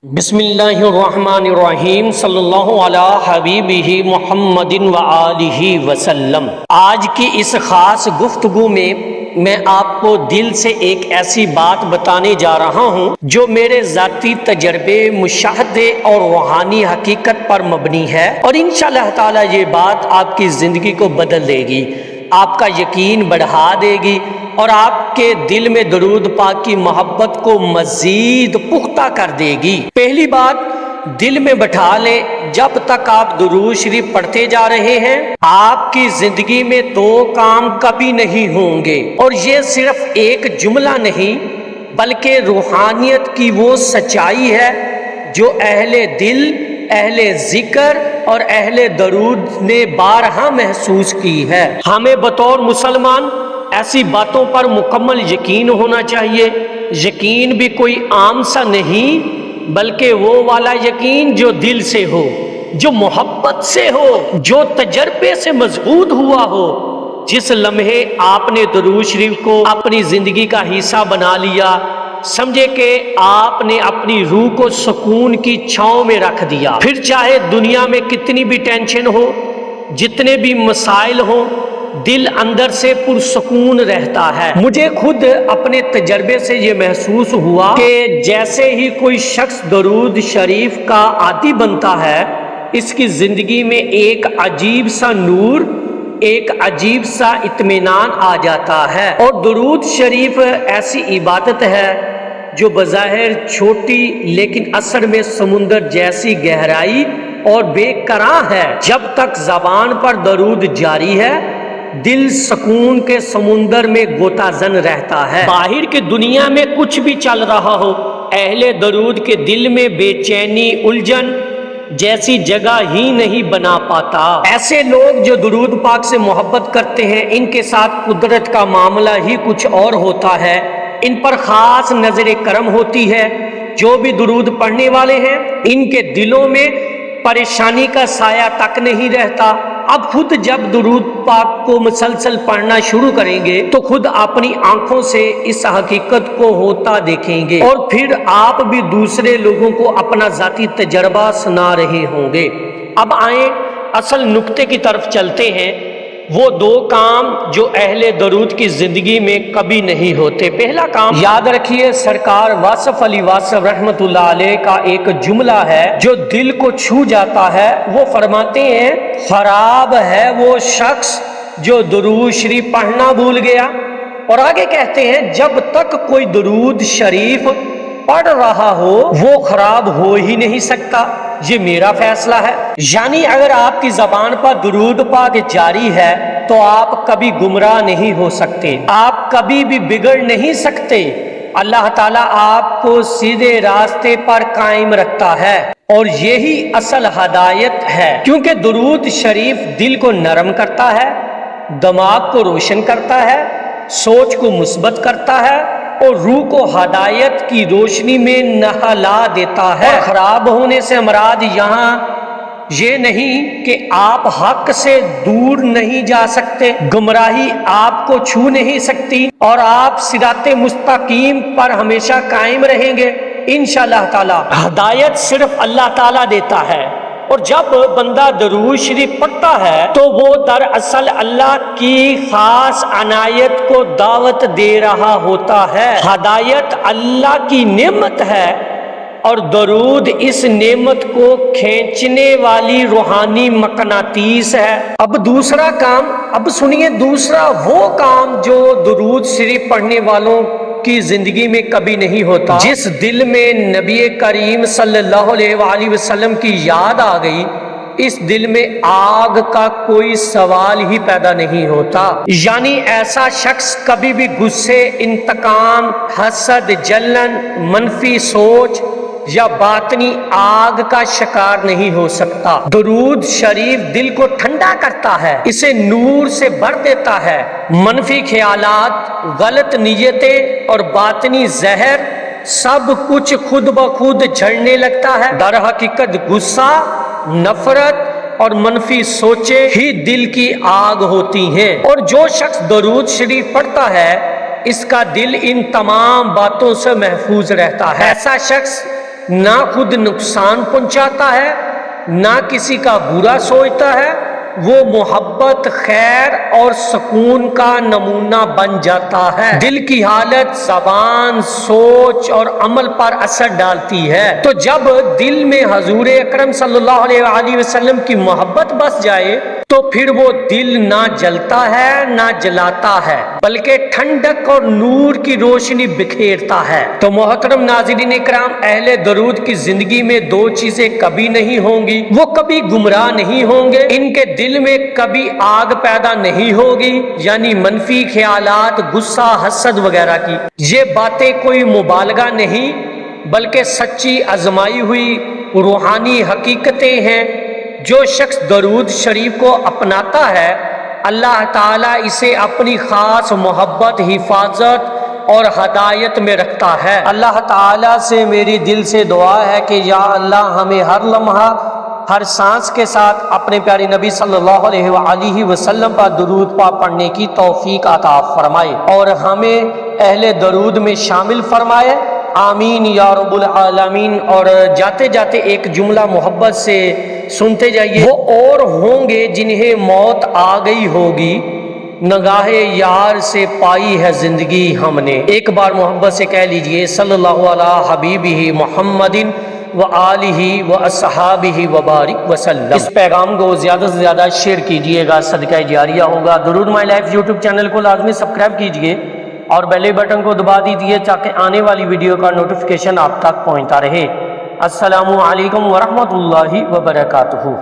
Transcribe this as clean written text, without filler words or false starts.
بسم اللہ الرحمن الرحیم صلی اللہ علی حبیبہ محمد وآلہ وسلم۔ آج کی اس خاص گفتگو میں آپ کو دل سے ایک ایسی بات بتانے جا رہا ہوں جو میرے ذاتی تجربے، مشاہدے اور روحانی حقیقت پر مبنی ہے، اور انشاءاللہ تعالی یہ بات آپ کی زندگی کو بدل دے گی، آپ کا یقین بڑھا دے گی اور آپ کے دل میں درود پاک کی محبت کو مزید پختہ کر دے گی۔ پہلی بات دل میں بٹھا لیں، جب تک آپ درود شریف پڑھتے جا رہے ہیں آپ کی زندگی میں دو کام کبھی نہیں ہوں گے، اور یہ صرف ایک جملہ نہیں بلکہ روحانیت کی وہ سچائی ہے جو اہل دل، اہل ذکر اور اہل درود نے بارہا محسوس کی ہے۔ ہمیں بطور مسلمان ایسی باتوں پر مکمل یقین ہونا چاہیے۔ یقین بھی کوئی عام سا نہیں بلکہ وہ والا یقین جو دل سے ہو، جو محبت سے ہو، جو تجربے سے مضبوط ہوا ہو۔ جس لمحے آپ نے درود شریف کو اپنی زندگی کا حصہ بنا لیا، سمجھے کہ آپ نے اپنی روح کو سکون کی چھاؤں میں رکھ دیا۔ پھر چاہے دنیا میں کتنی بھی ٹینشن ہو، جتنے بھی مسائل ہوں، دل اندر سے پرسکون رہتا ہے۔ مجھے خود اپنے تجربے سے یہ محسوس ہوا کہ جیسے ہی کوئی شخص درود شریف کا عادی بنتا ہے، اس کی زندگی میں ایک عجیب سا نور، ایک عجیب سا اطمینان آ جاتا ہے۔ اور درود شریف ایسی عبادت ہے جو بظاہر چھوٹی لیکن اثر میں سمندر جیسی گہرائی اور بے قرار ہے۔ جب تک زبان پر درود جاری ہے، دل سکون کے سمندر میں غوطہ زن رہتا ہے۔ باہر کی دنیا میں کچھ بھی چل رہا ہو، اہل درود کے دل میں بے چینی، الجھن جیسی جگہ ہی نہیں بنا پاتا۔ ایسے لوگ جو درود پاک سے محبت کرتے ہیں، ان کے ساتھ قدرت کا معاملہ ہی کچھ اور ہوتا ہے۔ ان پر خاص نظر کرم ہوتی ہے۔ جو بھی درود پڑھنے والے ہیں، ان کے دلوں میں پریشانی کا سایہ تک نہیں رہتا۔ اب خود جب درود پاک کو مسلسل پڑھنا شروع کریں گے تو خود اپنی آنکھوں سے اس حقیقت کو ہوتا دیکھیں گے، اور پھر آپ بھی دوسرے لوگوں کو اپنا ذاتی تجربہ سنا رہے ہوں گے۔ اب آئیں اصل نقطے کی طرف چلتے ہیں، وہ دو کام جو اہل درود کی زندگی میں کبھی نہیں ہوتے۔ پہلا کام یاد رکھیے، سرکار واصف علی واصف رحمت اللہ علیہ کا ایک جملہ ہے جو دل کو چھو جاتا ہے۔ وہ فرماتے ہیں، خراب ہے وہ شخص جو درود شریف پڑھنا بھول گیا۔ اور آگے کہتے ہیں، جب تک کوئی درود شریف پڑھ رہا ہو وہ خراب ہو ہی نہیں سکتا، یہ میرا فیصلہ ہے۔ یعنی اگر آپ کی زبان پر درود پاک جاری ہے تو آپ کبھی گمراہ نہیں ہو سکتے، آپ کبھی بھی بگڑ نہیں سکتے۔ اللہ تعالیٰ آپ کو سیدھے راستے پر قائم رکھتا ہے، اور یہی اصل ہدایت ہے، کیونکہ درود شریف دل کو نرم کرتا ہے، دماغ کو روشن کرتا ہے، سوچ کو مثبت کرتا ہے، اور روح کو ہدایت کی روشنی میں نہلا دیتا ہے۔ اور خراب ہونے سے مراد یہاں یہ نہیں کہ آپ حق سے دور نہیں جا سکتے، گمراہی آپ کو چھو نہیں سکتی، اور آپ صراط مستقیم پر ہمیشہ قائم رہیں گے انشاءاللہ تعالی۔ ہدایت صرف اللہ تعالیٰ دیتا ہے، اور جب بندہ درود شریف پڑھتا ہے تو وہ دراصل اللہ کی خاص عنایت کو دعوت دے رہا ہوتا ہے۔ ہدایت اللہ کی نعمت ہے، اور درود اس نعمت کو کھینچنے والی روحانی مقناطیس ہے۔ اب دوسرا کام، اب سنیے دوسرا وہ کام جو درود شریف پڑھنے والوں کی زندگی میں کبھی نہیں ہوتا۔ جس دل میں نبی کریم صلی اللہ علیہ وآلہ وسلم کی یاد آ گئی، اس دل میں آگ کا کوئی سوال ہی پیدا نہیں ہوتا۔ یعنی ایسا شخص کبھی بھی غصے، انتقام، حسد، جلن، منفی سوچ یا باطنی آگ کا شکار نہیں ہو سکتا۔ درود شریف دل کو ٹھنڈا کرتا ہے، اسے نور سے بھر دیتا ہے۔ منفی خیالات، غلط نیتیں اور باطنی زہر سب کچھ خود بخود جھڑنے لگتا ہے۔ در حقیقت غصہ، نفرت اور منفی سوچیں ہی دل کی آگ ہوتی ہیں، اور جو شخص درود شریف پڑھتا ہے اس کا دل ان تمام باتوں سے محفوظ رہتا ہے۔ ایسا شخص نہ خود نقصان پہنچاتا ہے نہ کسی کا برا سوچتا ہے، وہ محبت، خیر اور سکون کا نمونہ بن جاتا ہے۔ دل کی حالت زبان، سوچ اور عمل پر اثر ڈالتی ہے۔ تو جب دل میں حضور اکرم صلی اللہ علیہ وآلہ وسلم کی محبت بس جائے تو پھر وہ دل نہ جلتا ہے نہ جلاتا ہے، بلکہ ٹھنڈک اور نور کی روشنی بکھیرتا ہے۔ تو محترم ناظرین اکرام، اہل درود کی زندگی میں دو چیزیں کبھی نہیں ہوں گی، وہ کبھی گمراہ نہیں ہوں گے، ان کے دل میں کبھی آگ پیدا نہیں ہوگی، یعنی منفی خیالات، غصہ، حسد وغیرہ کی۔ یہ باتیں کوئی مبالغہ نہیں بلکہ سچی آزمائی ہوئی روحانی حقیقتیں ہیں۔ جو شخص درود شریف کو اپناتا ہے، اللہ تعالیٰ اسے اپنی خاص محبت، حفاظت اور ہدایت میں رکھتا ہے۔ اللہ تعالیٰ سے میری دل سے دعا ہے کہ یا اللہ ہمیں ہر لمحہ، ہر سانس کے ساتھ اپنے پیارے نبی صلی اللہ علیہ وآلہ وسلم پر درود پاک پڑھنے کی توفیق عطا فرمائے اور ہمیں اہل درود میں شامل فرمائے، آمین یا رب العالمین۔ اور جاتے جاتے ایک جملہ محبت سے سنتے جائیے۔ وہ اور ہوں گے جنہیں موت آ گئی ہوگی، نگاہ یار سے پائی ہے زندگی ہم نے۔ ایک بار محبت سے کہہ لیجئے صلی اللہ علیہ حبیبہ محمد وآلہ واصحابہ وبارک وسلم۔ اس پیغام کو زیادہ سے زیادہ شیئر کیجئے گا، صدقہ جاریہ ہوگا۔ درود مائی لائف یوٹیوب چینل کو لازمی سبسکرائب کیجئے اور بیل بٹن کو دبا دیجئے تاکہ آنے والی ویڈیو کا نوٹیفیکیشن آپ تک پہنچتا رہے۔ السلام علیکم ورحمۃ اللہ وبرکاتہ۔